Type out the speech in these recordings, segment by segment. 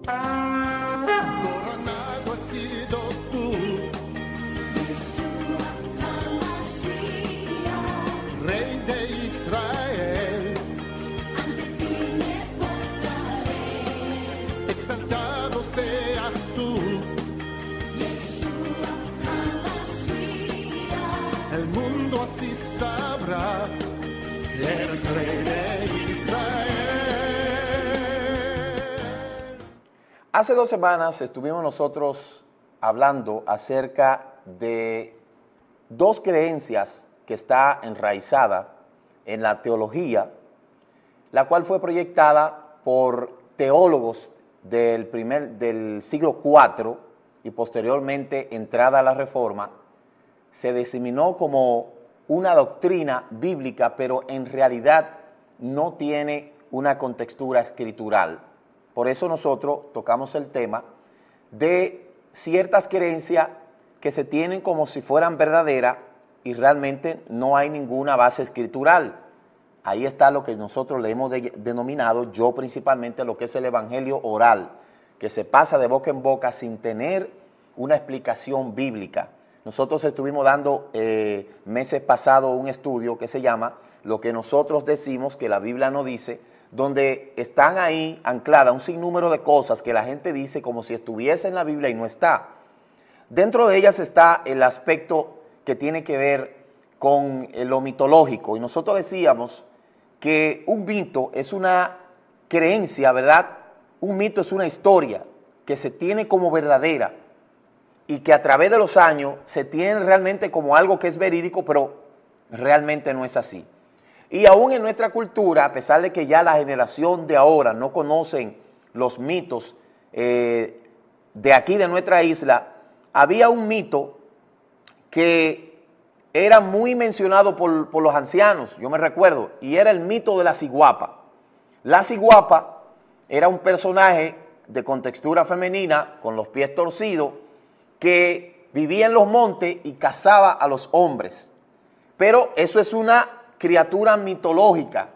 Coronado has sido tú, Yeshua HaMashiach, Rey de Israel. ante ti me postraré. Exaltado seas tú, Yeshua HaMashiach, el mundo así sabrá que eres Rey de Israel. Hace 2 semanas estuvimos nosotros hablando acerca de 2 creencias que está enraizada en la teología, la cual fue proyectada por teólogos del siglo IV y posteriormente entrada a la Reforma. Se diseminó como una doctrina bíblica, pero en realidad no tiene una contextura escritural. Por eso nosotros tocamos el tema de ciertas creencias que se tienen como si fueran verdaderas y realmente no hay ninguna base escritural. Ahí está lo que nosotros le hemos denominado, yo principalmente, lo que es el evangelio oral, que se pasa de boca en boca sin tener una explicación bíblica. Nosotros estuvimos dando meses pasados un estudio que se llama Lo que nosotros decimos que la Biblia no dice, donde están ahí ancladas un sinnúmero de cosas que la gente dice como si estuviese en la Biblia y no está. Dentro de ellas está el aspecto que tiene que ver con lo mitológico. Y nosotros decíamos que un mito es una creencia, ¿verdad? Un mito es una historia que se tiene como verdadera y que a través de los años se tiene realmente como algo que es verídico, pero realmente no es así. Y aún en nuestra cultura, a pesar de que ya la generación de ahora no conocen los mitos de aquí de nuestra isla, había un mito que era muy mencionado por los ancianos, yo me recuerdo, y era el mito de la ciguapa. La ciguapa era un personaje de contextura femenina, con los pies torcidos, que vivía en los montes y cazaba a los hombres. Pero eso es una criatura mitológica,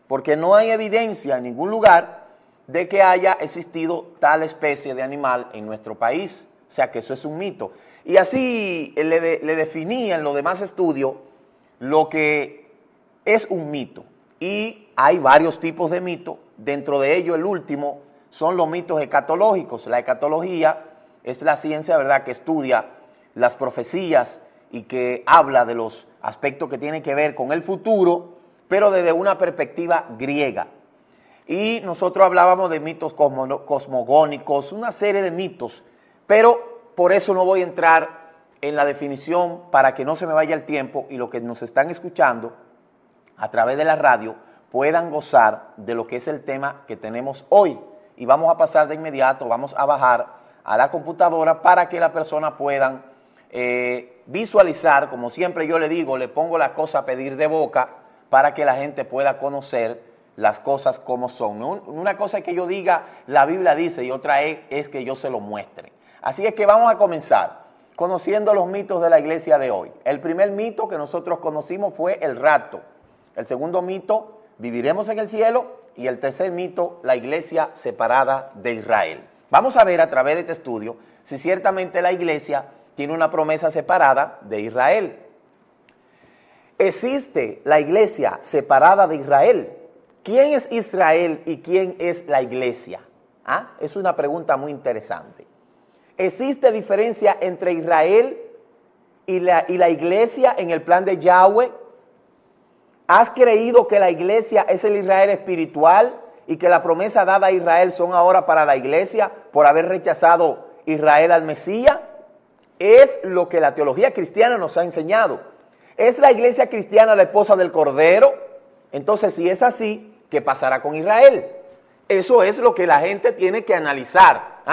porque no hay evidencia en ningún lugar de que haya existido tal especie de animal en nuestro país. O sea que eso es un mito. Y así le definía en los demás estudios lo que es un mito. Y hay varios tipos de mitos. Dentro de ellos el último son los mitos escatológicos. La escatología es la ciencia, ¿verdad?, que estudia las profecías y que habla de los aspectos que tienen que ver con el futuro, pero desde una perspectiva griega. Y nosotros hablábamos de mitos cosmogónicos, una serie de mitos, pero por eso no voy a entrar en la definición para que no se me vaya el tiempo y los que nos están escuchando a través de la radio puedan gozar de lo que es el tema que tenemos hoy. Y vamos a pasar de inmediato, vamos a bajar a la computadora para que las personas puedan visualizar, como siempre yo le digo, le pongo la cosa a pedir de boca para que la gente pueda conocer las cosas como son. Una cosa es que yo diga, la Biblia dice, y otra es que yo se lo muestre. Así es que vamos a comenzar conociendo los mitos de la iglesia de hoy. El primer mito que nosotros conocimos fue el rapto. El segundo mito, viviremos en el cielo. Y el tercer mito, la iglesia separada de Israel. Vamos a ver a través de este estudio si ciertamente la iglesia tiene una promesa separada de Israel. ¿Existe la iglesia separada de Israel? ¿Quién es Israel y quién es la iglesia? Es una pregunta muy interesante. ¿Existe diferencia entre Israel y la iglesia en el plan de Yahweh? ¿Has creído que la iglesia es el Israel espiritual y que la promesa dada a Israel son ahora para la iglesia por haber rechazado Israel al Mesías? Es lo que la teología cristiana nos ha enseñado. ¿Es la iglesia cristiana la esposa del Cordero? Entonces, si es así, ¿qué pasará con Israel? Eso es lo que la gente tiene que analizar.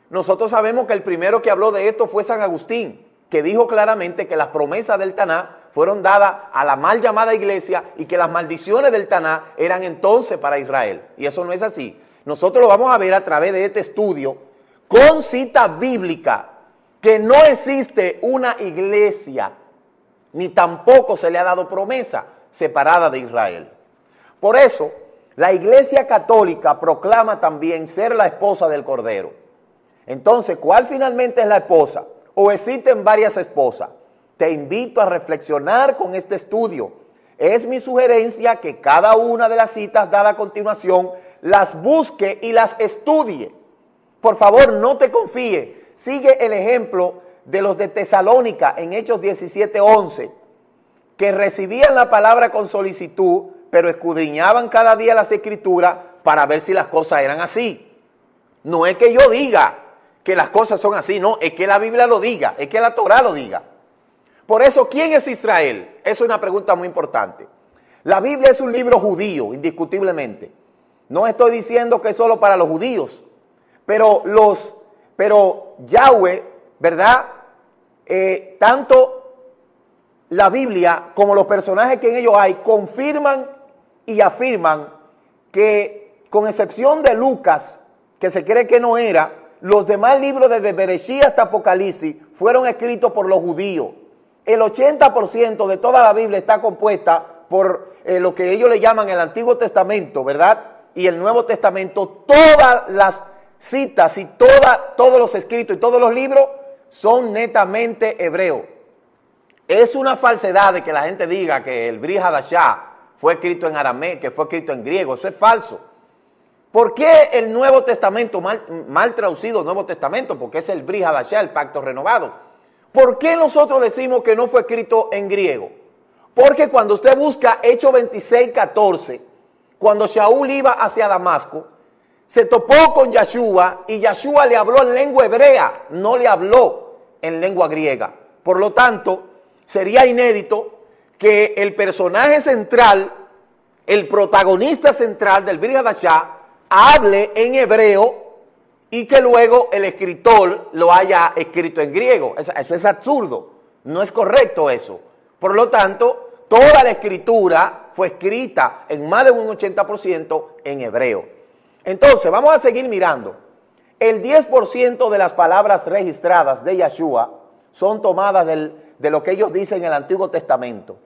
Nosotros sabemos que el primero que habló de esto fue San Agustín, que dijo claramente que las promesas del Taná fueron dadas a la mal llamada iglesia y que las maldiciones del Taná eran entonces para Israel. Y eso no es así. Nosotros lo vamos a ver a través de este estudio con cita bíblica, que no existe una iglesia, ni tampoco se le ha dado promesa separada de Israel. Por eso, La Iglesia Católica proclama también ser la esposa del Cordero. Entonces, ¿cuál finalmente es la esposa? ¿O existen varias esposas? Te invito a reflexionar con este estudio. Es mi sugerencia que cada una de las citas dadas a continuación las busque y las estudie. Por favor, no te confíes. Sigue el ejemplo de los de Tesalónica en Hechos 17:11, que recibían la palabra con solicitud, pero escudriñaban cada día las Escrituras para ver si las cosas eran así. No es que yo diga que las cosas son así, no, es que la Biblia lo diga, es que la Torá lo diga. Por eso, ¿quién es Israel? Es una pregunta muy importante. La Biblia es un libro judío, indiscutiblemente. No estoy diciendo que es solo para los judíos, pero Yahweh, ¿verdad? Tanto la Biblia como los personajes que en ellos hay confirman y afirman que, con excepción de Lucas, que se cree que no era, los demás libros desde Bereshit hasta Apocalipsis fueron escritos por los judíos. El 80% de toda la Biblia está compuesta por lo que ellos le llaman el Antiguo Testamento, ¿verdad? Y el Nuevo Testamento. Todas las citas y todos los escritos y todos los libros son netamente hebreos. Es una falsedad de que la gente diga que el Brit Hadashah fue escrito en arameo, que fue escrito en griego. Eso es falso. ¿Por qué el Nuevo Testamento, mal traducido Nuevo Testamento? Porque es el Brit Hadashah, el pacto renovado. ¿Por qué nosotros decimos que no fue escrito en griego? Porque cuando usted busca Hechos 26:14, cuando Shaul iba hacia Damasco, se topó con Yeshua y Yeshua le habló en lengua hebrea, no le habló en lengua griega. Por lo tanto, sería inédito que el personaje central, el protagonista central del Brit Hadashah, hable en hebreo y que luego el escritor lo haya escrito en griego. Eso es absurdo, no es correcto eso. Por lo tanto, toda la escritura fue escrita en más de un 80% en hebreo. Entonces, vamos a seguir mirando. El 10% de las palabras registradas de Yeshua son tomadas de lo que ellos dicen en el Antiguo Testamento.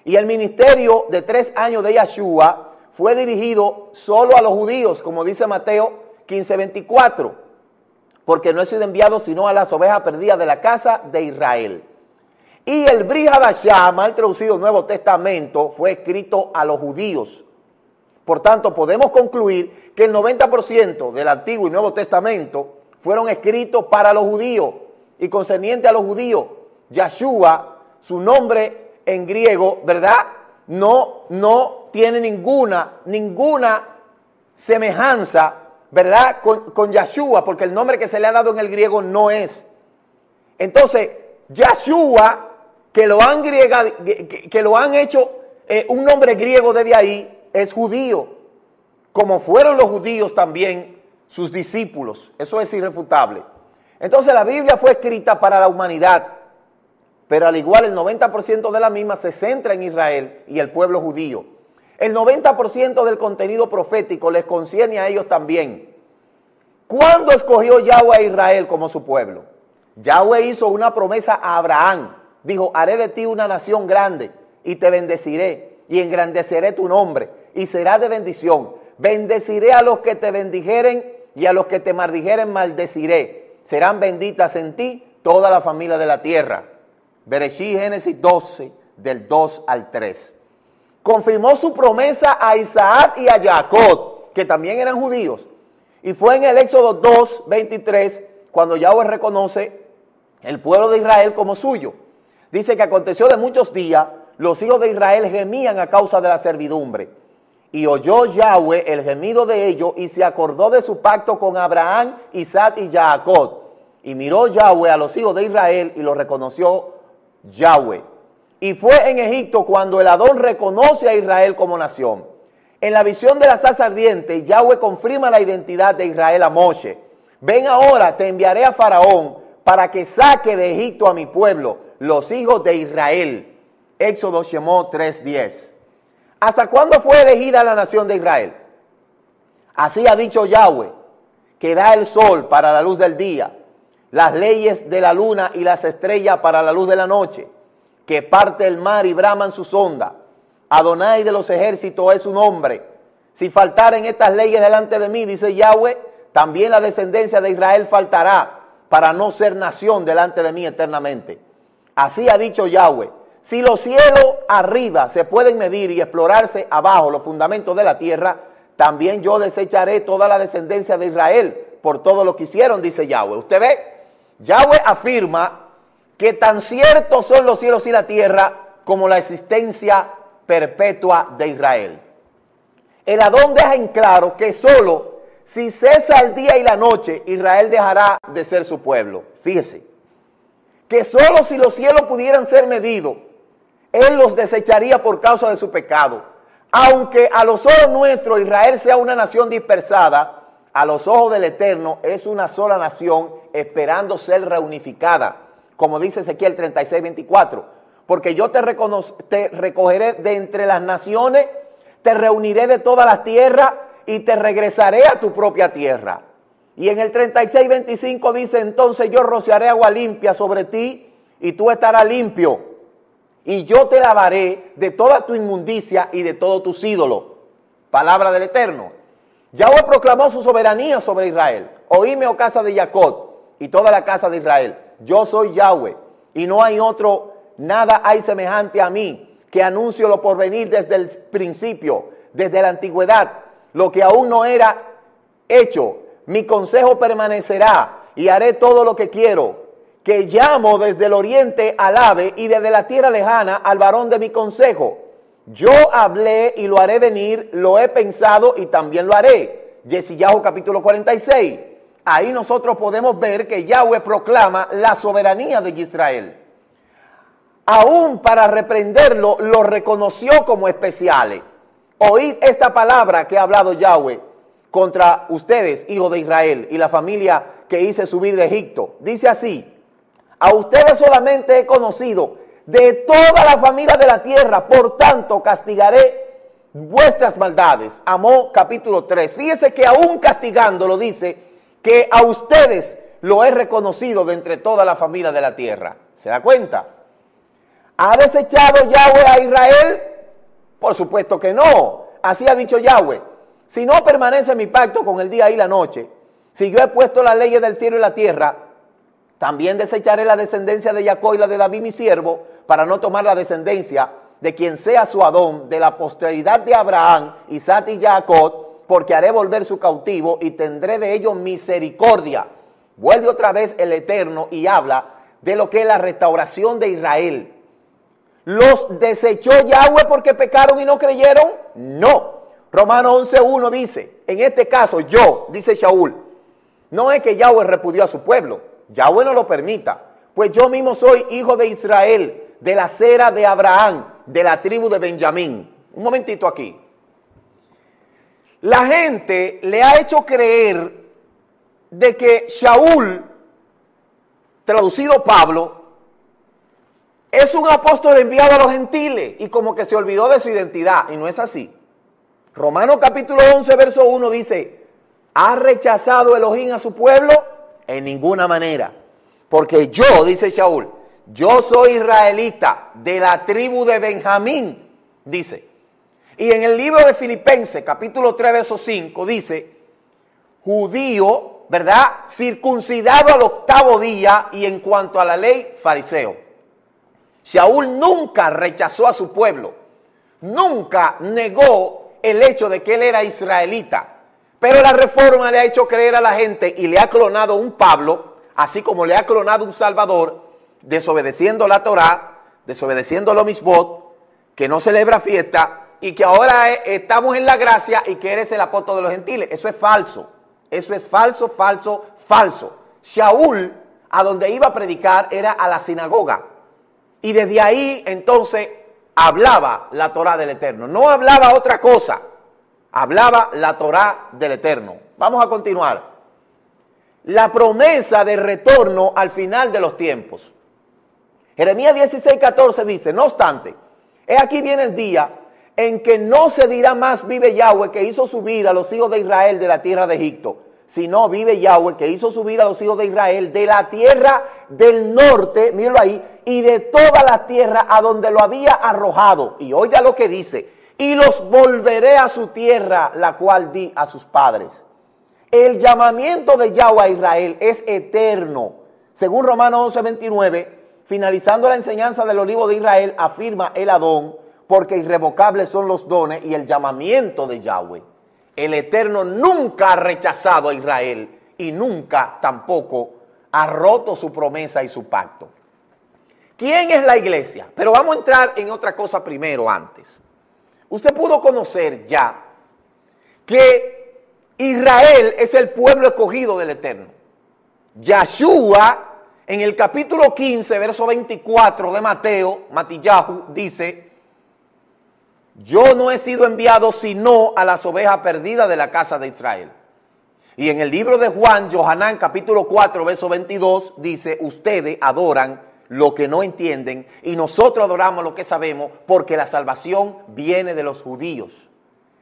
Y el ministerio de 3 años de Yeshua fue dirigido solo a los judíos, como dice Mateo 15:24, porque no he sido enviado sino a las ovejas perdidas de la casa de Israel. Y el Brit Hadashah, mal traducido Nuevo Testamento, fue escrito a los judíos. Por tanto, podemos concluir que el 90% del Antiguo y Nuevo Testamento fueron escritos para los judíos y concerniente a los judíos. Yeshua, su nombre en griego, ¿verdad? No tiene ninguna semejanza, ¿verdad? Con Yeshua, porque el nombre que se le ha dado en el griego no es. Entonces, Yeshua, que lo han hecho un nombre griego desde ahí, es judío, como fueron los judíos también sus discípulos. Eso es irrefutable. Entonces, la Biblia fue escrita para la humanidad, pero al igual el 90% de la misma se centra en Israel y el pueblo judío. El 90% del contenido profético les concierne a ellos también. ¿Cuándo escogió Yahweh a Israel como su pueblo? Yahweh hizo una promesa a Abraham. Dijo, haré de ti una nación grande y te bendeciré y engrandeceré tu nombre y serás de bendición. Bendeciré a los que te bendijeren y a los que te maldijeren maldeciré. Serán benditas en ti toda la familia de la tierra. Bereshit, Génesis 12, del 2 al 3. Confirmó su promesa a Isaac y a Jacob, que también eran judíos. Y fue en el Éxodo 2, 23, cuando Yahweh reconoce el pueblo de Israel como suyo. Dice que aconteció de muchos días, los hijos de Israel gemían a causa de la servidumbre. Y oyó Yahweh el gemido de ellos y se acordó de su pacto con Abraham, Isaac y Jacob. Y miró Yahweh a los hijos de Israel y los reconoció Yahweh. Y fue en Egipto cuando el Adón reconoce a Israel como nación. En la visión de la zarza ardiente, Yahweh confirma la identidad de Israel a Moshe. Ven ahora, te enviaré a Faraón para que saque de Egipto a mi pueblo, los hijos de Israel. Éxodo Shemot 3:10. ¿Hasta cuándo fue elegida la nación de Israel? Así ha dicho Yahweh, que da el sol para la luz del día, las leyes de la luna y las estrellas para la luz de la noche, que parte el mar y braman sus ondas. Adonai de los ejércitos es su nombre. Si faltaren estas leyes delante de mí, dice Yahweh, también la descendencia de Israel faltará para no ser nación delante de mí eternamente. Así ha dicho Yahweh. Si los cielos arriba se pueden medir y explorarse abajo los fundamentos de la tierra, también yo desecharé toda la descendencia de Israel por todo lo que hicieron, dice Yahweh. Usted ve, Yahweh afirma que tan ciertos son los cielos y la tierra como la existencia perpetua de Israel. El Adón deja en claro que solo si cesa el día y la noche, Israel dejará de ser su pueblo. Fíjese, que solo si los cielos pudieran ser medidos, Él los desecharía por causa de su pecado. Aunque a los ojos nuestros Israel sea una nación dispersada, a los ojos del Eterno es una sola nación esperando ser reunificada. Como dice Ezequiel 36:24. Porque yo te recogeré de entre las naciones, te reuniré de todas las tierras y te regresaré a tu propia tierra. Y en el 36:25 dice, entonces yo rociaré agua limpia sobre ti y tú estarás limpio. Y yo te lavaré de toda tu inmundicia y de todos tus ídolos. Palabra del Eterno. Yahweh proclamó su soberanía sobre Israel. Oíme, oh casa de Jacob, y toda la casa de Israel. Yo soy Yahweh, y no hay otro, nada hay semejante a mí, que anuncio lo porvenir desde el principio, desde la antigüedad, lo que aún no era hecho. Mi consejo permanecerá, y haré todo lo que quiero. Que llamo desde el oriente al ave y desde la tierra lejana al varón de mi consejo. Yo hablé y lo haré venir, lo he pensado y también lo haré. Yeshayahu capítulo 46. Ahí nosotros podemos ver que Yahweh proclama la soberanía de Israel. Aún para reprenderlo, lo reconoció como especiales. Oíd esta palabra que ha hablado Yahweh contra ustedes, hijos de Israel, y la familia que hice subir de Egipto. Dice así: a ustedes solamente he conocido de toda la familia de la tierra, por tanto castigaré vuestras maldades. Amós capítulo 3. Fíjese que aún castigándolo dice que a ustedes lo he reconocido de entre toda la familia de la tierra. ¿Se da cuenta? ¿Ha desechado Yahweh a Israel? Por supuesto que no. Así ha dicho Yahweh. Si no permanece mi pacto con el día y la noche, si yo he puesto las leyes del cielo y la tierra, también desecharé la descendencia de Jacob y la de David mi siervo, para no tomar la descendencia de quien sea su Adón, de la posteridad de Abraham, Isaac y Jacob, porque haré volver su cautivo y tendré de ellos misericordia. Vuelve otra vez el Eterno y habla de lo que es la restauración de Israel. ¿Los desechó Yahweh porque pecaron y no creyeron? No. Romanos 11:1 dice, en este caso yo, dice Shaul, no es que Yahweh repudió a su pueblo, Yahweh no lo permita, pues yo mismo soy hijo de Israel, de la cera de Abraham, de la tribu de Benjamín. Un momentito aquí. La gente le ha hecho creer de que Shaul, traducido Pablo, es un apóstol enviado a los gentiles y como que se olvidó de su identidad, y no es así. Romanos capítulo 11, verso 1 dice, ¿ha rechazado Elohim a su pueblo? En ninguna manera. Porque yo, dice Shaul, yo soy israelita de la tribu de Benjamín, dice. Y en el libro de Filipenses, capítulo 3, verso 5, dice, judío, ¿verdad? Circuncidado al 8º día y en cuanto a la ley, fariseo. Shaul nunca rechazó a su pueblo, nunca negó el hecho de que él era israelita. Pero la reforma le ha hecho creer a la gente y le ha clonado un Pablo, así como le ha clonado un Salvador, desobedeciendo la Torá, desobedeciendo los misbot, que no celebra fiesta y que ahora estamos en la gracia y que eres el apóstol de los gentiles. Eso es falso. Eso es falso, falso, falso. Shaul, a donde iba a predicar, era a la sinagoga. Y desde ahí, entonces, hablaba la Torá del Eterno. No hablaba otra cosa. Hablaba la Torá del Eterno. Vamos a continuar. La promesa de retorno al final de los tiempos. Jeremías 16:14 dice, no obstante, he aquí viene el día en que no se dirá más vive Yahweh que hizo subir a los hijos de Israel de la tierra de Egipto, sino vive Yahweh que hizo subir a los hijos de Israel de la tierra del norte, míralo ahí, y de toda la tierra a donde lo había arrojado. Y oiga lo que dice, y los volveré a su tierra, la cual di a sus padres. El llamamiento de Yahweh a Israel es eterno. Según Romanos 11:29, finalizando la enseñanza del olivo de Israel, afirma el Adón, porque irrevocables son los dones y el llamamiento de Yahweh. El Eterno nunca ha rechazado a Israel y nunca tampoco ha roto su promesa y su pacto. ¿Quién es la iglesia? Pero vamos a entrar en otra cosa primero antes. Usted pudo conocer ya que Israel es el pueblo escogido del Eterno. Yahshua, en el capítulo 15, verso 24 de Matillahu, dice: yo no he sido enviado sino a las ovejas perdidas de la casa de Israel. Y en el libro de Juan, Yohanan, capítulo 4, verso 22, dice: ustedes adoran lo que no entienden y nosotros adoramos lo que sabemos, porque la salvación viene de los judíos.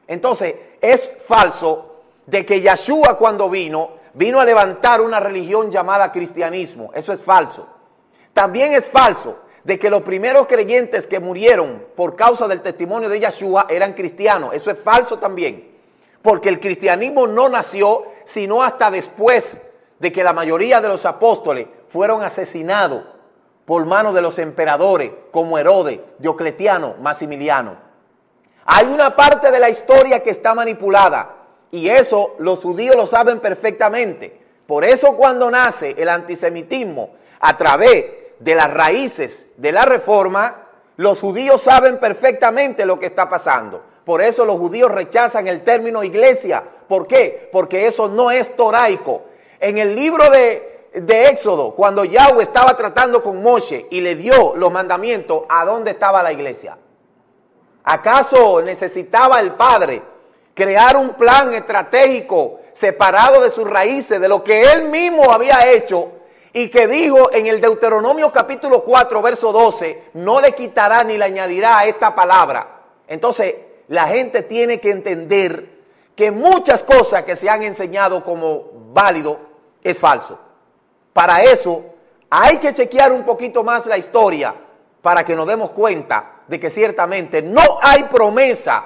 Entonces, es falso de que Yahshua cuando vino a levantar una religión llamada cristianismo. Eso es falso. También es falso de que los primeros creyentes que murieron por causa del testimonio de Yahshua eran cristianos. Eso es falso también, porque el cristianismo no nació sino hasta después de que la mayoría de los apóstoles fueron asesinados por manos de los emperadores como Herodes, Diocletiano, Maximiliano. Hay una parte de la historia que está manipulada y eso los judíos lo saben perfectamente. Por eso cuando nace el antisemitismo a través de las raíces de la reforma, los judíos saben perfectamente lo que está pasando. Por eso los judíos rechazan el término iglesia. ¿Por qué? Porque eso no es toraico. En el libro de Éxodo, cuando Yahweh estaba tratando con Moshe y le dio los mandamientos, ¿a dónde estaba la iglesia? ¿Acaso necesitaba el Padre crear un plan estratégico separado de sus raíces, de lo que él mismo había hecho? Y que dijo en el Deuteronomio capítulo 4, verso 12, no le quitará ni le añadirá a esta palabra. Entonces, la gente tiene que entender que muchas cosas que se han enseñado como válido es falso. Para eso, hay que chequear un poquito más la historia para que nos demos cuenta de que ciertamente no hay promesa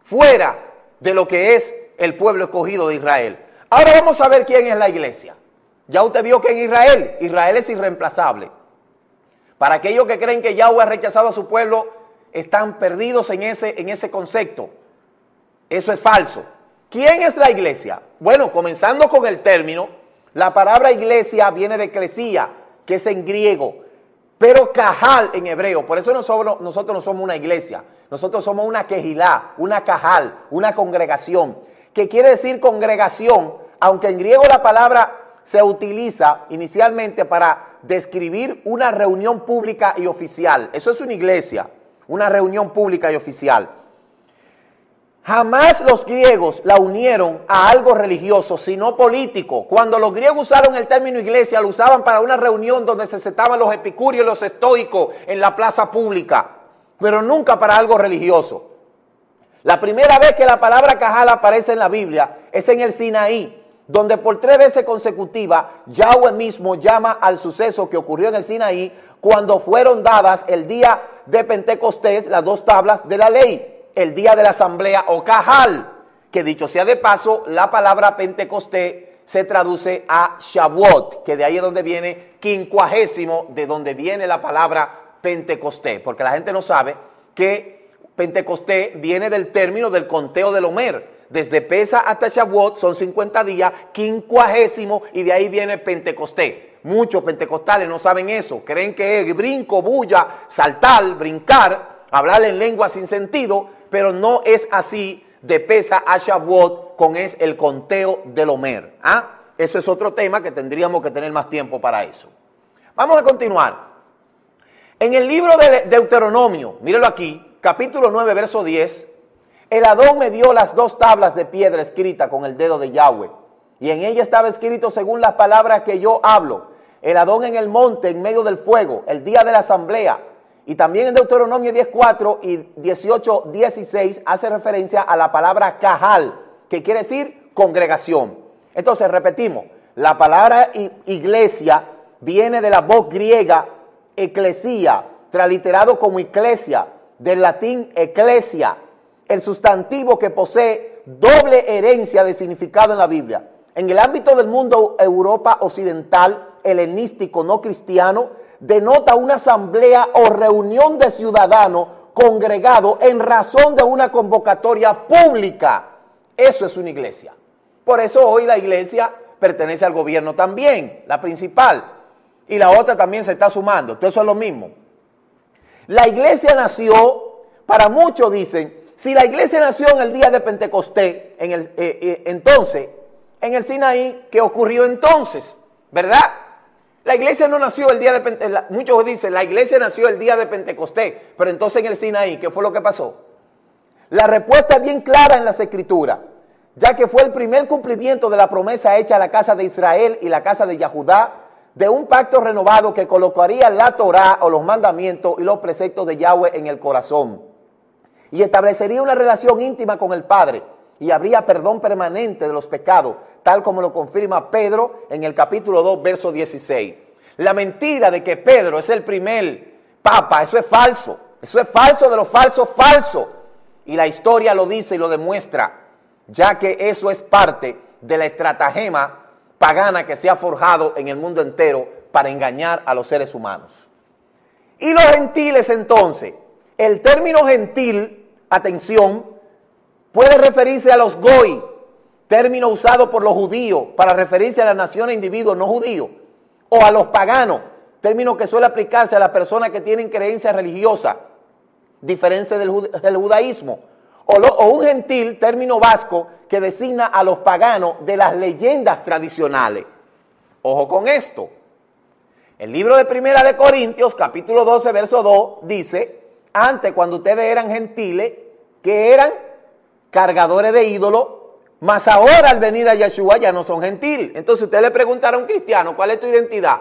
fuera de lo que es el pueblo escogido de Israel. Ahora vamos a ver quién es la iglesia. Ya usted vio que en Israel es irreemplazable. Para aquellos que creen que Yahweh ha rechazado a su pueblo, están perdidos en ese concepto. Eso es falso. ¿Quién es la iglesia? Bueno, comenzando con el término, la palabra iglesia viene de eclesía, que es en griego, pero cajal en hebreo. Por eso nosotros no somos una iglesia, nosotros somos una quejilá, una cajal, una congregación. ¿Qué quiere decir congregación? Aunque en griego la palabra se utiliza inicialmente para describir una reunión pública y oficial. Eso es una iglesia, una reunión pública y oficial. Jamás los griegos la unieron a algo religioso, sino político. Cuando los griegos usaron el término iglesia, lo usaban para una reunión donde se sentaban los epicúreos y los estoicos en la plaza pública, pero nunca para algo religioso. La primera vez que la palabra cajal aparece en la Biblia es en el Sinaí, donde por 3 veces consecutivas Yahweh mismo llama al suceso que ocurrió en el Sinaí cuando fueron dadas el día de Pentecostés las 2 tablas de la ley. El día de la asamblea o cajal, que dicho sea de paso, la palabra Pentecostés se traduce a Shavuot, que de ahí es donde viene 50º, de donde viene la palabra Pentecostés, porque la gente no sabe que Pentecostés viene del término del conteo del Omer. Desde Pesa hasta Shavuot son 50 días, 50º, y de ahí viene Pentecostés. Muchos pentecostales no saben eso, creen que es brinco, bulla, saltar, brincar, hablar en lengua sin sentido, pero no es así de Pesa a Shavuot con el conteo del Omer. Eso es otro tema que tendríamos que tener más tiempo para eso. Vamos a continuar. En el libro de Deuteronomio, míralo aquí, capítulo 9, verso 10, el Adón me dio las 2 tablas de piedra escritas con el dedo de Yahweh, y en ella estaba escrito según las palabras que yo hablo. El Adón en el monte, en medio del fuego, el día de la asamblea. Y también en Deuteronomio 10:4 y 18:16 hace referencia a la palabra cajal, que quiere decir congregación. Entonces repetimos, la palabra iglesia viene de la voz griega eclesia, transliterado como iglesia, del latín ecclesia. el sustantivo que posee doble herencia de significado en la Biblia. En el ámbito del mundo Europa occidental, helenístico, no cristiano, denota una asamblea o reunión de ciudadanos congregados en razón de una convocatoria pública. Eso es una iglesia. Por eso hoy la iglesia pertenece al gobierno también, la principal, y la otra también se está sumando. Entonces eso es lo mismo. La iglesia nació, para muchos dicen, si la iglesia nació en el día de Pentecostés, entonces, en el Sinaí, ¿qué ocurrió entonces? ¿Verdad? La iglesia no nació el día de Pentecostés. Muchos dicen, la iglesia nació el día de Pentecostés, pero entonces en el Sinaí, ¿qué fue lo que pasó? La respuesta es bien clara en las Escrituras, ya que fue el primer cumplimiento de la promesa hecha a la casa de Israel y la casa de Yahudá, de un pacto renovado que colocaría la Torá o los mandamientos y los preceptos de Yahweh en el corazón, y establecería una relación íntima con el Padre, y habría perdón permanente de los pecados, tal como lo confirma Pedro en el capítulo 2, verso 16. La mentira de que Pedro es el primer papa, eso es falso de los falsos, falso. Y la historia lo dice y lo demuestra, ya que eso es parte de la estratagema pagana que se ha forjado en el mundo entero para engañar a los seres humanos. Y los gentiles entonces, el término gentil, atención, puede referirse a los goy, término usado por los judíos para referirse a las naciones e individuos no judíos, o a los paganos, término que suele aplicarse a las personas que tienen creencias religiosas, diferente del judaísmo, o un gentil, término vasco que designa a los paganos de las leyendas tradicionales. Ojo con esto. El libro de Primera de Corintios, capítulo 12, verso 2, dice, antes cuando ustedes eran gentiles, que eran cargadores de ídolos, mas ahora al venir a Yeshua ya no son gentiles. Entonces usted le preguntará a un cristiano, ¿cuál es tu identidad?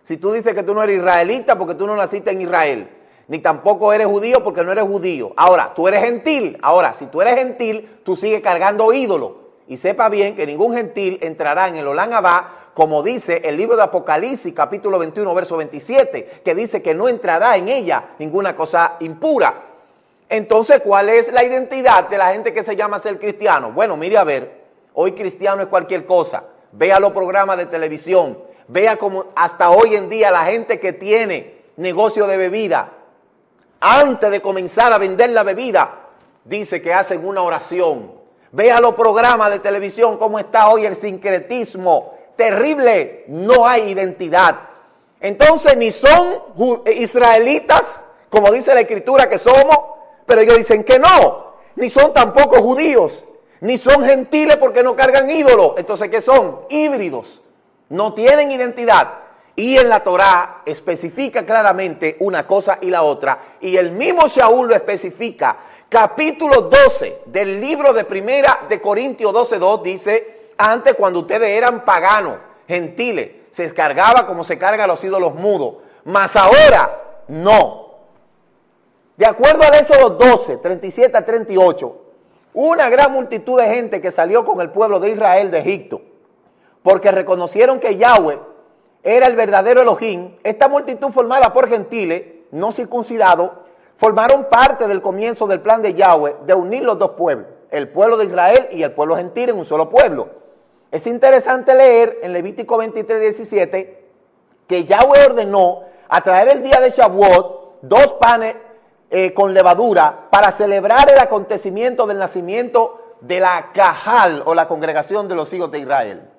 Si tú dices que tú no eres israelita porque tú no naciste en Israel, ni tampoco eres judío porque no eres judío. Ahora, tú eres gentil. Ahora, si tú eres gentil, tú sigues cargando ídolos. Y sepa bien que ningún gentil entrará en el Olán Abá, como dice el libro de Apocalipsis, capítulo 21, verso 27, que dice que no entrará en ella ninguna cosa impura. Entonces, ¿cuál es la identidad de la gente que se llama ser cristiano? Bueno, mire a ver, hoy cristiano es cualquier cosa. Vea los programas de televisión, vea como hasta hoy en día la gente que tiene negocio de bebida, antes de comenzar a vender la bebida, dice que hacen una oración. Vea los programas de televisión, cómo está hoy el sincretismo. Terrible, no hay identidad. Entonces ni son israelitas, como dice la Escritura que somos, pero ellos dicen que no. Ni son tampoco judíos, ni son gentiles porque no cargan ídolos. Entonces, ¿qué son? Híbridos. No tienen identidad. Y en la Torá especifica claramente una cosa y la otra. Y el mismo Shaul lo especifica. Capítulo 12 del libro de Primera de Corintios 12:2 dice, antes cuando ustedes eran paganos, gentiles, se descargaba como se cargan los ídolos mudos. Mas ahora no. De acuerdo a Éxodo 12, 37 a 38, una gran multitud de gente que salió con el pueblo de Israel de Egipto, porque reconocieron que Yahweh era el verdadero Elohim. Esta multitud formada por gentiles, no circuncidados, formaron parte del comienzo del plan de Yahweh de unir los dos pueblos, el pueblo de Israel y el pueblo gentil en un solo pueblo. Es interesante leer en Levítico 23, 17, que Yahweh ordenó a traer el día de Shavuot 2 panes con levadura para celebrar el acontecimiento del nacimiento de la Cajal o la congregación de los hijos de Israel.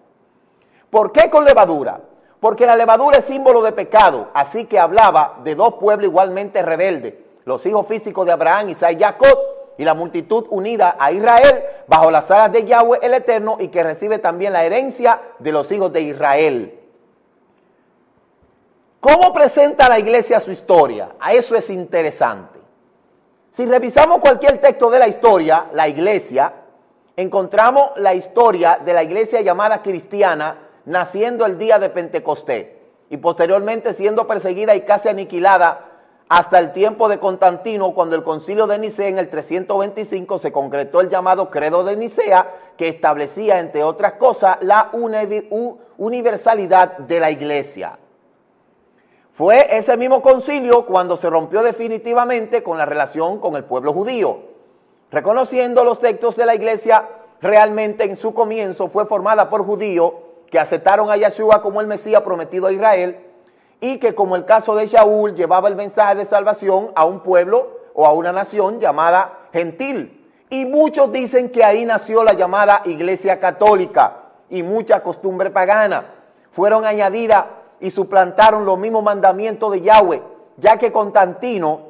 ¿Por qué con levadura? Porque la levadura es símbolo de pecado, así que hablaba de dos pueblos igualmente rebeldes, los hijos físicos de Abraham, Isaac y Jacob, y la multitud unida a Israel bajo las alas de Yahweh el Eterno, y que recibe también la herencia de los hijos de Israel. ¿Cómo presenta la iglesia su historia? A eso es interesante. Si revisamos cualquier texto de la historia, la iglesia, encontramos la historia de la iglesia llamada cristiana, naciendo el día de Pentecostés y posteriormente siendo perseguida y casi aniquilada hasta el tiempo de Constantino, cuando el concilio de Nicea en el 325 se concretó el llamado Credo de Nicea, que establecía, entre otras cosas, la universalidad de la iglesia. Fue ese mismo concilio cuando se rompió definitivamente con la relación con el pueblo judío. reconociendo los textos de la iglesia, realmente en su comienzo fue formada por judíos que aceptaron a Yeshua como el Mesías prometido a Israel y que, como el caso de Shaul, llevaba el mensaje de salvación a un pueblo o a una nación llamada gentil. Y muchos dicen que ahí nació la llamada Iglesia Católica, y muchas costumbres paganas fueron añadidas y suplantaron los mismos mandamientos de Yahweh, ya que Constantino,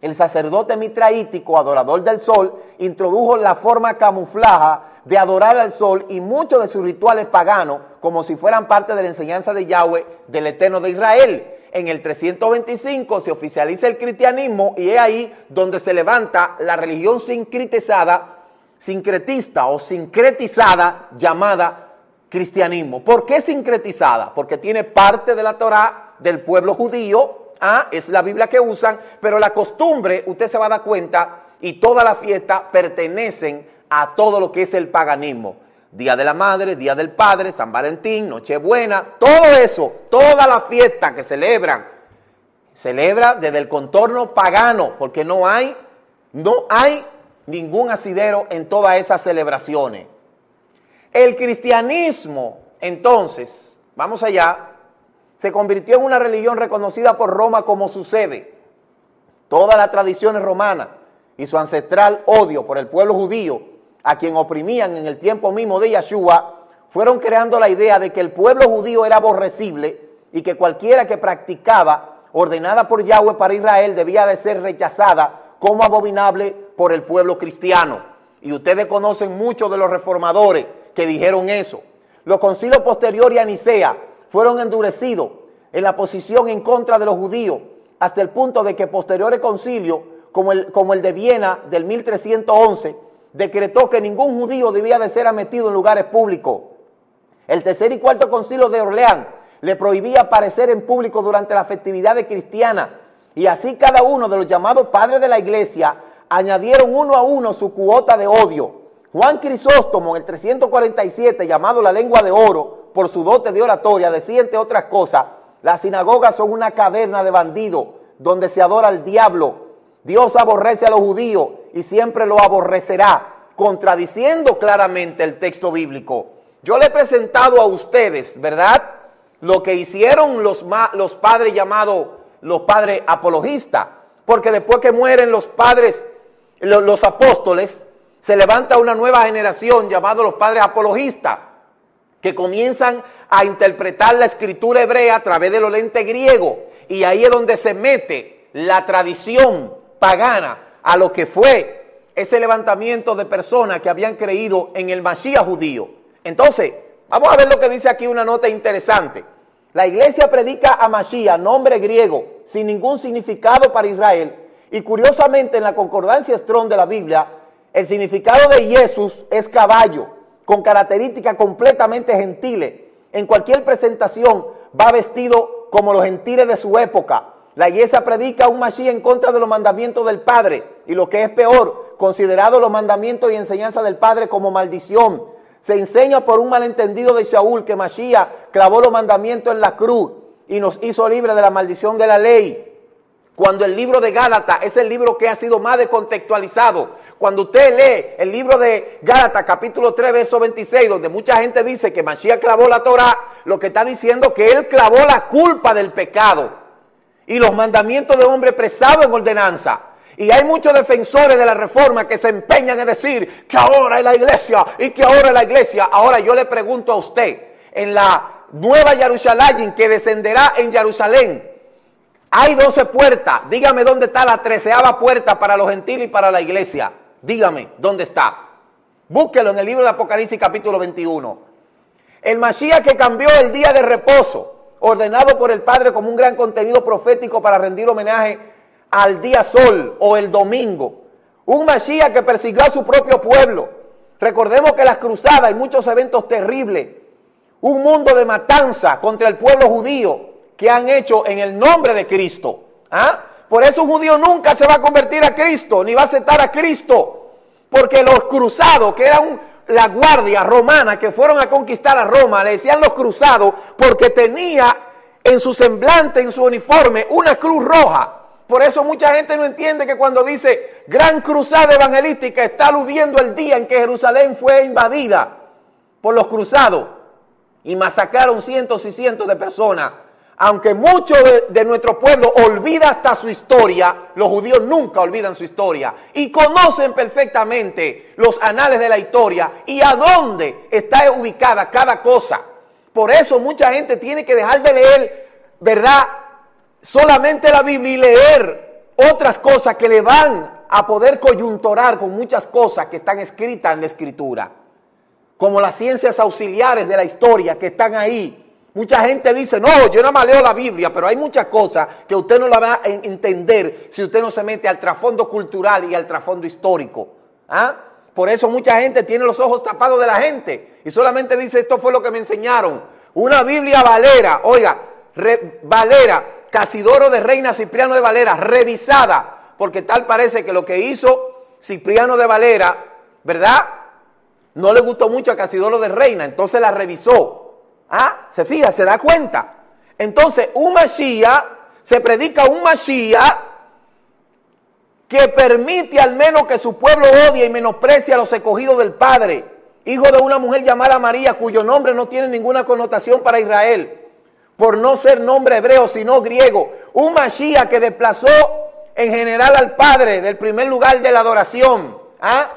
el sacerdote mitraítico, adorador del sol, introdujo la forma camuflada de adorar al sol y muchos de sus rituales paganos como si fueran parte de la enseñanza de Yahweh, del Eterno de Israel. En el 325 se oficializa el cristianismo y es ahí donde se levanta la religión sincretista o sincretizada llamada cristianismo. ¿Por qué sincretizada? Porque tiene parte de la Torá del pueblo judío, es la Biblia que usan, pero la costumbre, usted se va a dar cuenta, y toda la fiesta pertenecen a todo lo que es el paganismo. Día de la Madre, Día del Padre, San Valentín, Nochebuena, todo eso, toda la fiesta que celebra desde el contorno pagano, porque no hay ningún asidero en todas esas celebraciones. El cristianismo, entonces, vamos allá, se convirtió en una religión reconocida por Roma como su sede. Todas las tradiciones romanas y su ancestral odio por el pueblo judío, a quien oprimían en el tiempo mismo de Yeshua, fueron creando la idea de que el pueblo judío era aborrecible y que cualquiera que practicaba, ordenada por Yahweh para Israel, debía de ser rechazada como abominable por el pueblo cristiano. Y ustedes conocen muchos de los reformadores que dijeron eso. Los concilios posteriores a Nicea fueron endurecidos en la posición en contra de los judíos, hasta el punto de que posteriores concilios, como el de Viena del 1311, decretó que ningún judío debía de ser admitido en lugares públicos. El tercer y cuarto concilio de Orleans le prohibía aparecer en público durante las festividades cristianas, y así cada uno de los llamados padres de la iglesia añadieron uno a uno su cuota de odio. Juan Crisóstomo, en el 347, llamado la lengua de oro por su dote de oratoria, decía, entre otras cosas: las sinagogas son una caverna de bandidos donde se adora al diablo. Dios aborrece a los judíos y siempre lo aborrecerá, contradiciendo claramente el texto bíblico. Yo le he presentado a ustedes, ¿verdad?, lo que hicieron los padres llamados los padres apologistas, porque después que mueren los padres, los apóstoles, se levanta una nueva generación llamada los padres apologistas, que comienzan a interpretar la escritura hebrea a través de los lentes griegos, y ahí es donde se mete la tradición pagana a lo que fue ese levantamiento de personas que habían creído en el Mashiach judío. Entonces, vamos a ver lo que dice aquí una nota interesante. La iglesia predica a Mashiach, nombre griego, sin ningún significado para Israel, y curiosamente en la concordancia Strong de la Biblia, el significado de Jesús es caballo, con características completamente gentiles. En cualquier presentación va vestido como los gentiles de su época. La iglesia predica un Mashiach en contra de los mandamientos del Padre, y lo que es peor, considerado los mandamientos y enseñanza del Padre como maldición. Se enseña por un malentendido de Shaul que Mashiach clavó los mandamientos en la cruz y nos hizo libres de la maldición de la ley. Cuando el libro de Gálatas es el libro que ha sido más descontextualizado. Cuando usted lee el libro de Gálatas, capítulo 3, verso 26, donde mucha gente dice que Mashiach clavó la Torá, lo que está diciendo que él clavó la culpa del pecado y los mandamientos del hombre expresados en ordenanza. Y hay muchos defensores de la reforma que se empeñan en decir que ahora es la iglesia y que ahora es la iglesia. Ahora yo le pregunto a usted, en la nueva Jerusalén que descenderá en Jerusalén, hay 12 puertas. Dígame dónde está la 13ª puerta para los gentiles y para la iglesia. Dígame dónde está. Búsquelo en el libro de Apocalipsis capítulo 21. El Mashiach que cambió el día de reposo, ordenado por el Padre como un gran contenido profético para rendir homenaje al día sol o el domingo. Un Mashiach que persiguió a su propio pueblo. Recordemos que las cruzadas y muchos eventos terribles, un mundo de matanza contra el pueblo judío que han hecho en el nombre de Cristo. Por eso un judío nunca se va a convertir a Cristo, ni va a aceptar a Cristo, porque los cruzados, que eran la guardia romana que fueron a conquistar a Roma, le decían los cruzados porque tenía en su semblante, en su uniforme, una cruz roja. Por eso mucha gente no entiende que cuando dice gran cruzada evangelística está aludiendo el día en que Jerusalén fue invadida por los cruzados y masacraron cientos y cientos de personas. Aunque mucho de nuestro pueblo olvida hasta su historia, los judíos nunca olvidan su historia y conocen perfectamente los anales de la historia y a dónde está ubicada cada cosa. Por eso mucha gente tiene que dejar de leer, ¿verdad?, solamente la Biblia y leer otras cosas que le van a poder coyunturar con muchas cosas que están escritas en la Escritura, como las ciencias auxiliares de la historia que están ahí. Mucha gente dice, no, yo nada más leo la Biblia, pero hay muchas cosas que usted no la va a entender si usted no se mete al trasfondo cultural y al trasfondo histórico. ¿Ah? Por eso mucha gente tiene los ojos tapados de la gente y solamente dice, esto fue lo que me enseñaron. Una Biblia Valera, oiga, Valera, Casidoro de Reina, Cipriano de Valera, revisada, porque tal parece que lo que hizo Cipriano de Valera, ¿verdad?, no le gustó mucho a Casidoro de Reina, entonces la revisó. ¿Ah? ¿Se fija? ¿Se da cuenta? Entonces, un Mashiach, se predica un Mashiach que permite al menos que su pueblo odie y menosprecie a los escogidos del Padre, hijo de una mujer llamada María, cuyo nombre no tiene ninguna connotación para Israel, por no ser nombre hebreo, sino griego. Un Mashiach que desplazó en general al Padre del primer lugar de la adoración. ¿Ah?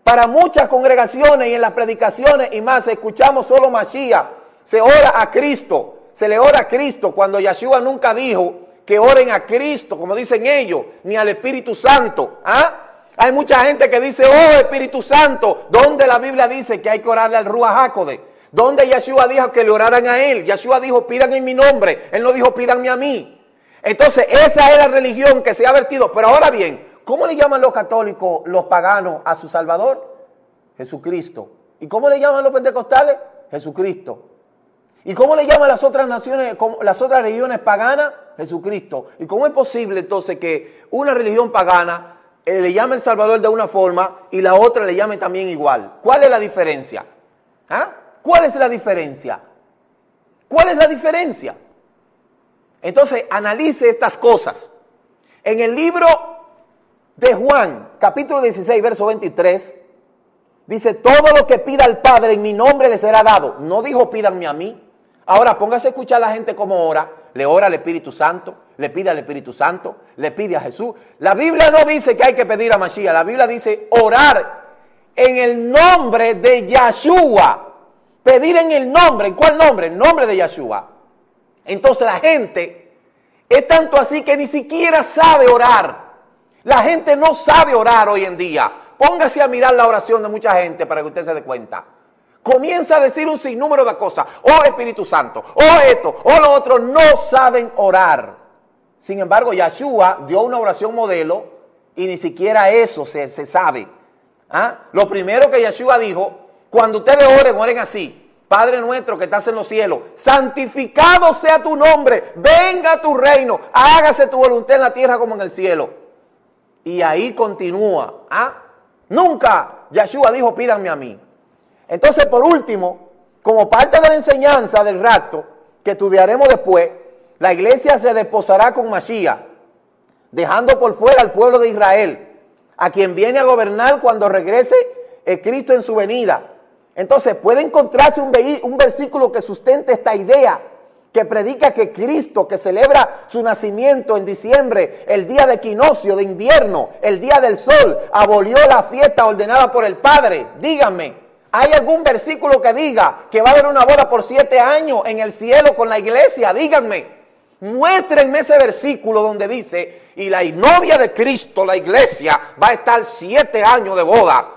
Para muchas congregaciones y en las predicaciones y más, escuchamos solo Mashiach. Se ora a Cristo, se le ora a Cristo, cuando Yeshua nunca dijo que oren a Cristo, como dicen ellos, ni al Espíritu Santo. ¿Ah? Hay mucha gente que dice, oh Espíritu Santo, ¿dónde la Biblia dice que hay que orarle al Ruach HaKodesh? ¿Dónde Yeshua dijo que le oraran a él? Yeshua dijo, pidan en mi nombre, él no dijo, pídanme a mí. Entonces, esa es la religión que se ha vertido. Pero ahora bien, ¿cómo le llaman los católicos, los paganos, a su Salvador? Jesucristo. ¿Y cómo le llaman los pentecostales? Jesucristo. ¿Y cómo le llaman las otras naciones, las otras religiones paganas? Jesucristo. ¿Y cómo es posible entonces que una religión pagana le llame el Salvador de una forma y la otra le llame también igual? ¿Cuál es la diferencia? ¿Ah? ¿Cuál es la diferencia? ¿Cuál es la diferencia? Entonces, analice estas cosas. En el libro de Juan, capítulo 16, verso 23, dice, todo lo que pida al Padre en mi nombre le será dado. No dijo, pídanme a mí. Ahora, póngase a escuchar a la gente cómo ora. Le ora al Espíritu Santo, le pide al Espíritu Santo, le pide a Jesús. La Biblia no dice que hay que pedir a Mashiach. La Biblia dice orar en el nombre de Yeshua. Pedir en el nombre. ¿En cuál nombre? El nombre de Yeshua. Entonces la gente es tanto así que ni siquiera sabe orar. La gente no sabe orar hoy en día. Póngase a mirar la oración de mucha gente para que usted se dé cuenta. Comienza a decir un sinnúmero de cosas. Oh Espíritu Santo, oh esto, oh lo otro. No saben orar. Sin embargo, Yeshua dio una oración modelo y ni siquiera eso se sabe. ¿Ah? Lo primero que Yeshua dijo, cuando ustedes oren, oren así. Padre nuestro que estás en los cielos, santificado sea tu nombre, venga tu reino, hágase tu voluntad en la tierra como en el cielo. Y ahí continúa. ¿Ah? Nunca Yeshua dijo, pídanme a mí. Entonces, por último, como parte de la enseñanza del rapto, que estudiaremos después, la iglesia se desposará con Mashiach, dejando por fuera al pueblo de Israel, a quien viene a gobernar cuando regrese Cristo en su venida. Entonces, puede encontrarse un versículo que sustente esta idea, que predica que Cristo, que celebra su nacimiento en diciembre, el día de equinoccio de invierno, el día del sol, abolió la fiesta ordenada por el Padre. Díganme, ¿hay algún versículo que diga que va a haber una boda por 7 años en el cielo con la iglesia? Díganme, muéstrenme ese versículo donde dice, y la novia de Cristo, la iglesia, va a estar 7 años de boda.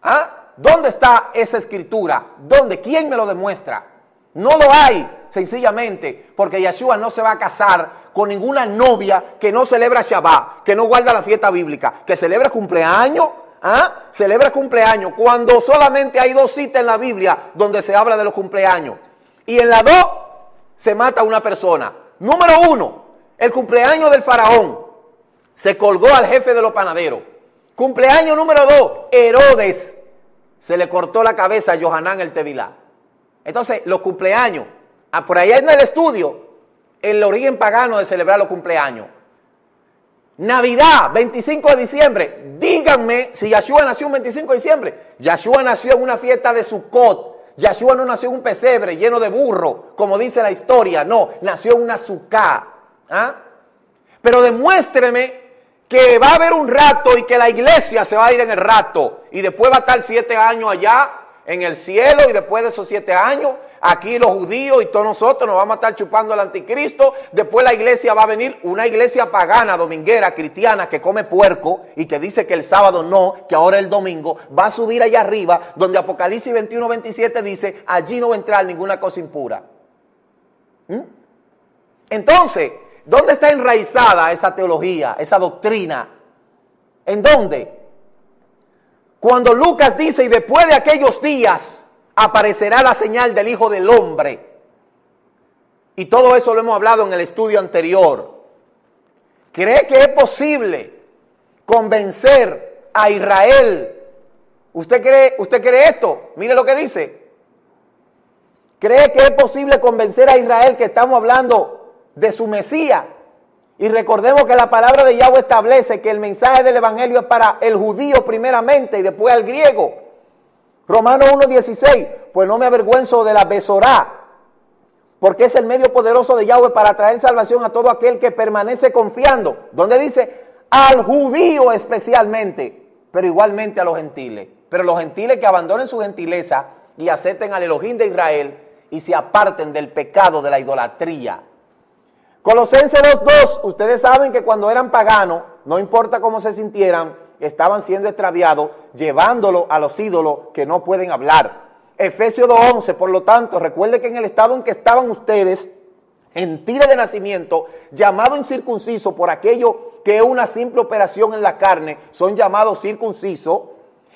¿Ah? ¿Dónde está esa escritura? ¿Dónde? ¿Quién me lo demuestra? No lo hay, sencillamente, porque Yeshua no se va a casar con ninguna novia que no celebra Shabbat, que no guarda la fiesta bíblica, que celebra cumpleaños. ¿Ah? Celebra cumpleaños cuando solamente hay 2 citas en la Biblia donde se habla de los cumpleaños. Y en las 2 se mata a una persona. Número 1, el cumpleaños del faraón. Se colgó al jefe de los panaderos. Cumpleaños número 2, Herodes. Se le cortó la cabeza a Yohanan el Tevilá. Entonces, los cumpleaños. Por ahí en el estudio, el origen pagano de celebrar los cumpleaños. Navidad, 25 de diciembre. Díganme si Yahshua nació un 25 de diciembre. Yahshua nació en una fiesta de Sukkot. Yahshua no nació en un pesebre lleno de burro, como dice la historia. No, nació en una sucá. ¿Ah? Pero demuéstreme que va a haber un rato y que la iglesia se va a ir en el rato. Y después va a estar 7 años allá en el cielo. Y después de esos 7 años, aquí los judíos y todos nosotros nos vamos a estar chupando al anticristo. Después la iglesia va a venir, una iglesia pagana, dominguera, cristiana, que come puerco y que dice que el sábado no, que ahora el domingo. Va a subir allá arriba, donde Apocalipsis 21-27 dice, allí no va a entrar ninguna cosa impura. Entonces, ¿dónde está enraizada esa teología, esa doctrina? ¿En dónde? Cuando Lucas dice, y después de aquellos días aparecerá la señal del Hijo del Hombre. Y todo eso lo hemos hablado en el estudio anterior. ¿Cree que es posible convencer a Israel? ¿Usted cree esto? Mire lo que dice. ¿Cree que es posible convencer a Israel que estamos hablando de su Mesías? Y recordemos que la palabra de Yahweh establece que el mensaje del evangelio es para el judío primeramente y después al griego. Romanos 1:16, pues no me avergüenzo de la Besorá, porque es el medio poderoso de Yahweh para traer salvación a todo aquel que permanece confiando. ¿Dónde dice? Al judío especialmente, pero igualmente a los gentiles. Pero los gentiles que abandonen su gentileza y acepten al Elohim de Israel y se aparten del pecado de la idolatría. Colosenses 2:2, ustedes saben que cuando eran paganos, no importa cómo se sintieran, estaban siendo extraviados, llevándolo a los ídolos que no pueden hablar. Efesios 2:11, por lo tanto, recuerde que en el estado en que estaban ustedes, gentiles de nacimiento, llamados incircuncisos por aquello que es una simple operación en la carne, son llamados circuncisos.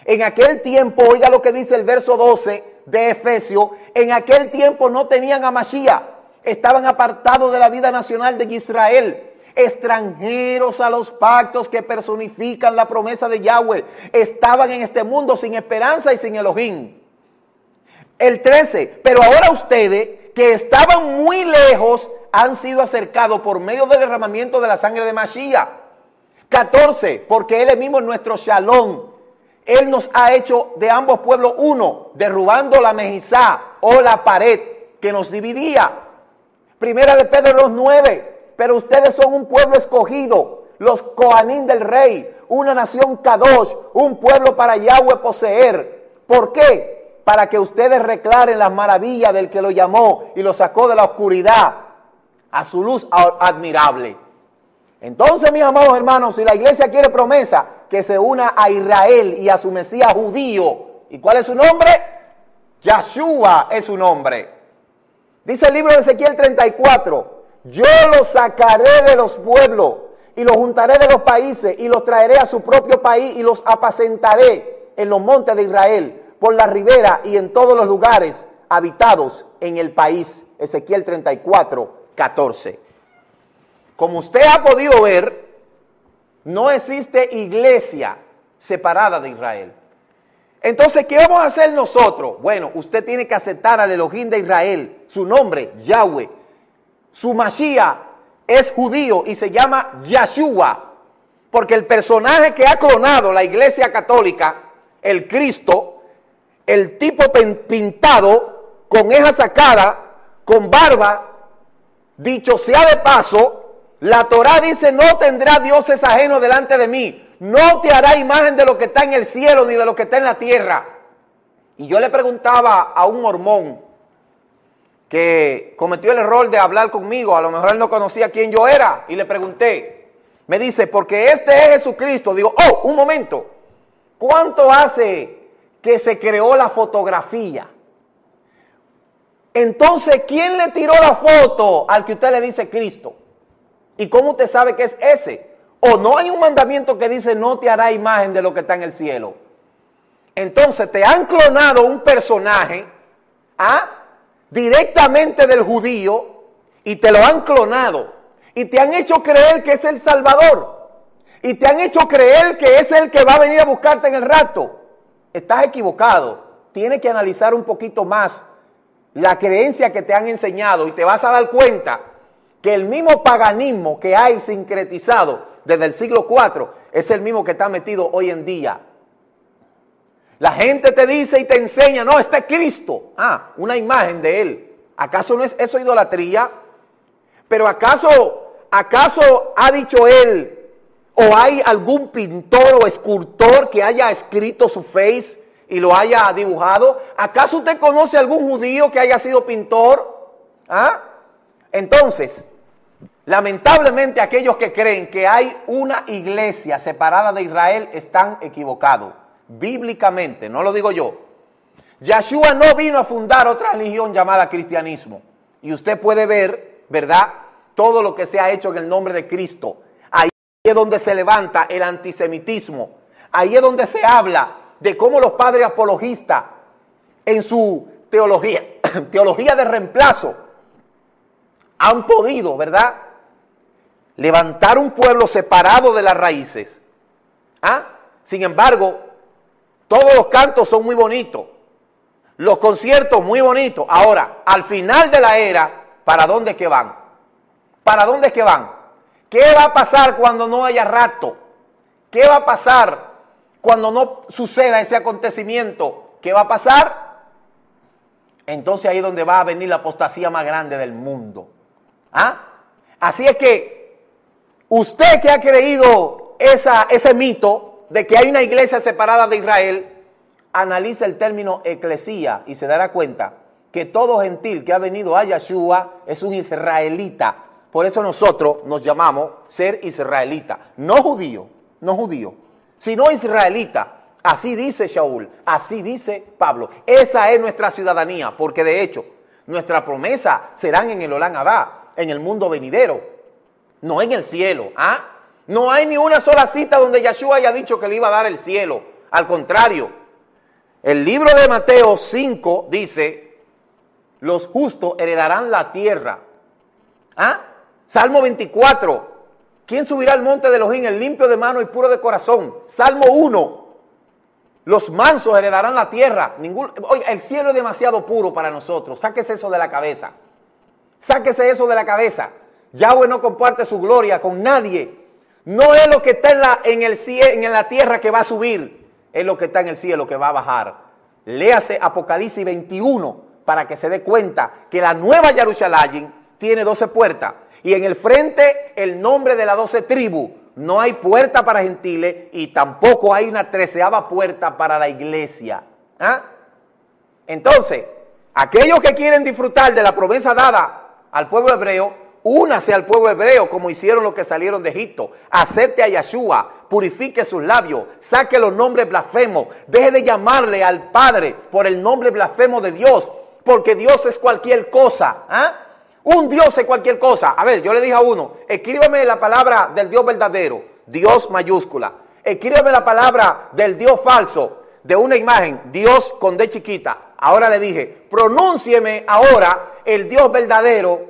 En aquel tiempo, oiga lo que dice el verso 12 de Efesios, en aquel tiempo no tenían a Mashiach, estaban apartados de la vida nacional de Israel, extranjeros a los pactos que personifican la promesa de Yahweh, estaban en este mundo sin esperanza y sin Elohim. El 13, pero ahora ustedes que estaban muy lejos han sido acercados por medio del derramamiento de la sangre de Mashiach. 14, porque Él mismo es nuestro Shalom. Él nos ha hecho de ambos pueblos uno, derrubando la mejizá o la pared que nos dividía. Primera de Pedro 2:9. Pero ustedes son un pueblo escogido, los Coanín del Rey, una nación Kadosh, un pueblo para Yahweh poseer. ¿Por qué? Para que ustedes reclaren las maravillas del que lo llamó y lo sacó de la oscuridad a su luz admirable. Entonces, mis amados hermanos, si la iglesia quiere promesa, que se una a Israel y a su Mesías judío. ¿Y cuál es su nombre? Yahshua es su nombre. Dice el libro de Ezequiel 34. Yo los sacaré de los pueblos y los juntaré de los países y los traeré a su propio país y los apacentaré en los montes de Israel, por la ribera y en todos los lugares habitados en el país. Ezequiel 34:14. Como usted ha podido ver, no existe iglesia separada de Israel. Entonces, ¿qué vamos a hacer nosotros? Bueno, usted tiene que aceptar al Elohim de Israel, su nombre, Yahweh. Su Mashiach es judío y se llama Yahshua, porque el personaje que ha clonado la iglesia católica, el Cristo, el tipo pintado, con ceja sacada, con barba, dicho sea de paso, la Torá dice, no tendrá dioses ajenos delante de mí, no te hará imagen de lo que está en el cielo ni de lo que está en la tierra. Y yo le preguntaba a un mormón, que cometió el error de hablar conmigo, a lo mejor él no conocía quién yo era, y le pregunté, me dice, porque este es Jesucristo. Digo, oh, un momento, ¿cuánto hace que se creó la fotografía? Entonces, ¿quién le tiró la foto al que usted le dice Cristo? ¿Y cómo usted sabe que es ese? ¿O no hay un mandamiento que dice, no te hará imagen de lo que está en el cielo? Entonces, te han clonado un personaje, directamente del judío, y te lo han clonado y te han hecho creer que es el Salvador y te han hecho creer que es el que va a venir a buscarte en el rato. Estás equivocado. Tienes que analizar un poquito más la creencia que te han enseñado y te vas a dar cuenta que el mismo paganismo que hay sincretizado desde el siglo IV, es el mismo que está metido hoy en día. La gente te dice y te enseña, no, este es Cristo. Ah, una imagen de Él. ¿Acaso no es eso idolatría? Pero ¿acaso ha dicho Él, o hay algún pintor o escultor que haya escrito su face y lo haya dibujado? ¿Acaso usted conoce algún judío que haya sido pintor? ¿Ah? Entonces, lamentablemente aquellos que creen que hay una iglesia separada de Israel están equivocados. Bíblicamente, no lo digo yo. Yeshua no vino a fundar otra religión llamada cristianismo. Y usted puede ver, ¿verdad?, todo lo que se ha hecho en el nombre de Cristo. Ahí es donde se levanta el antisemitismo. Ahí es donde se habla de cómo los padres apologistas en su teología de reemplazo han podido, ¿verdad?, levantar un pueblo separado de las raíces. ¿Ah? Sin embargo, todos los cantos son muy bonitos, los conciertos muy bonitos. Ahora, al final de la era, ¿para dónde es que van? ¿Para dónde es que van? ¿Qué va a pasar cuando no haya rapto? ¿Qué va a pasar cuando no suceda ese acontecimiento? ¿Qué va a pasar? Entonces ahí es donde va a venir la apostasía más grande del mundo. ¿Ah? Así es que usted que ha creído ese mito de que hay una iglesia separada de Israel, analiza el término eclesía y se dará cuenta que todo gentil que ha venido a Yeshua es un israelita. Por eso nosotros nos llamamos ser israelita, no judío, sino israelita. Así dice Shaul, así dice Pablo. Esa es nuestra ciudadanía, porque de hecho nuestra promesa serán en el Olam Abba, en el mundo venidero, no en el cielo. ¿Ah? No hay ni una sola cita donde Yeshua haya dicho que le iba a dar el cielo. Al contrario, el libro de Mateo 5 dice, los justos heredarán la tierra. ¿Ah? Salmo 24, ¿quién subirá al monte de Elohim, el limpio de mano y puro de corazón? Salmo 1, los mansos heredarán la tierra. Oye, el cielo es demasiado puro para nosotros. Sáquese eso de la cabeza. Sáquese eso de la cabeza. Yahweh no comparte su gloria con nadie. No es lo que está en la tierra que va a subir, es lo que está en el cielo que va a bajar. Léase Apocalipsis 21 para que se dé cuenta que la nueva Jerusalén tiene 12 puertas. Y en el frente el nombre de las 12 tribus. No hay puerta para gentiles y tampoco hay una 13ª puerta para la iglesia. ¿Ah? Entonces, aquellos que quieren disfrutar de la promesa dada al pueblo hebreo, únase al pueblo hebreo como hicieron los que salieron de Egipto. Acepte a Yeshua, purifique sus labios, saque los nombres blasfemos, deje de llamarle al Padre por el nombre blasfemo de Dios, porque Dios es cualquier cosa. ¿Ah? Un Dios es cualquier cosa. A ver, yo le dije a uno, escríbame la palabra del Dios verdadero, Dios mayúscula. Escríbame la palabra del Dios falso, de una imagen, Dios con D chiquita. Ahora le dije, pronúncieme ahora el Dios verdadero,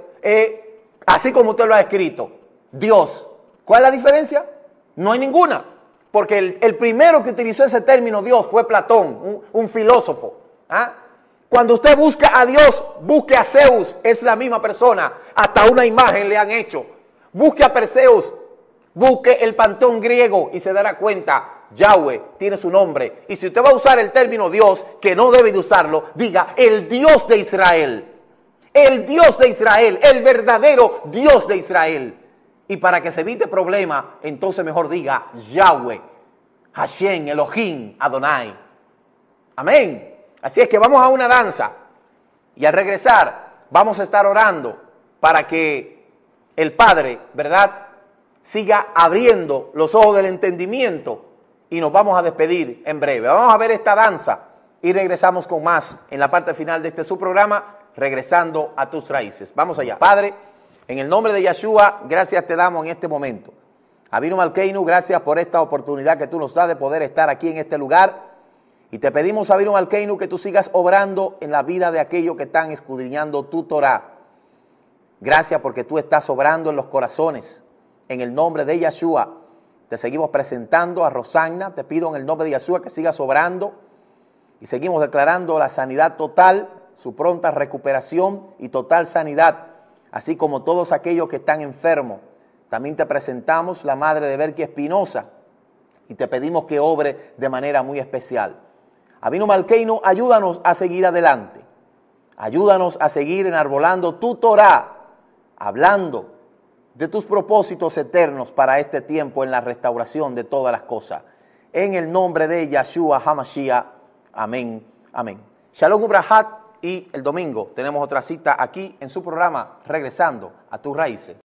así como usted lo ha escrito, Dios. ¿Cuál es la diferencia? No hay ninguna, porque el primero que utilizó ese término Dios fue Platón, un filósofo. ¿Ah? Cuando usted busca a Dios, busque a Zeus, es la misma persona, hasta una imagen le han hecho. Busque a Perseus, busque el panteón griego y se dará cuenta, Yahweh tiene su nombre. Y si usted va a usar el término Dios, que no debe de usarlo, diga el Dios de Israel. El Dios de Israel, el verdadero Dios de Israel. Y para que se evite problema, entonces mejor diga Yahweh, Hashem, Elohim, Adonai. Amén. Así es que vamos a una danza y al regresar vamos a estar orando para que el Padre, ¿verdad?, siga abriendo los ojos del entendimiento y nos vamos a despedir en breve. Vamos a ver esta danza y regresamos con más en la parte final de este su programa, Regresando a tus raíces. Vamos allá. Padre, en el nombre de Yeshua, gracias te damos en este momento. Avinu Malkeinu, gracias por esta oportunidad que tú nos das de poder estar aquí en este lugar. Y te pedimos, Avinu Malkeinu, que tú sigas obrando en la vida de aquellos que están escudriñando tu Torah. Gracias porque tú estás obrando en los corazones. En el nombre de Yeshua, te seguimos presentando a Rosagna. Te pido en el nombre de Yeshua que sigas obrando. Y seguimos declarando la sanidad total, su pronta recuperación y total sanidad. Así como todos aquellos que están enfermos. También te presentamos la madre de Berky Espinosa y te pedimos que obre de manera muy especial. Abino Malkeino, ayúdanos a seguir adelante. Ayúdanos a seguir enarbolando tu Torá, hablando de tus propósitos eternos para este tiempo en la restauración de todas las cosas. En el nombre de Yahshua HaMashiach. Amén. Amén. Shalom Ubrahat, y el domingo tenemos otra cita aquí en su programa Regresando a tus Raíces.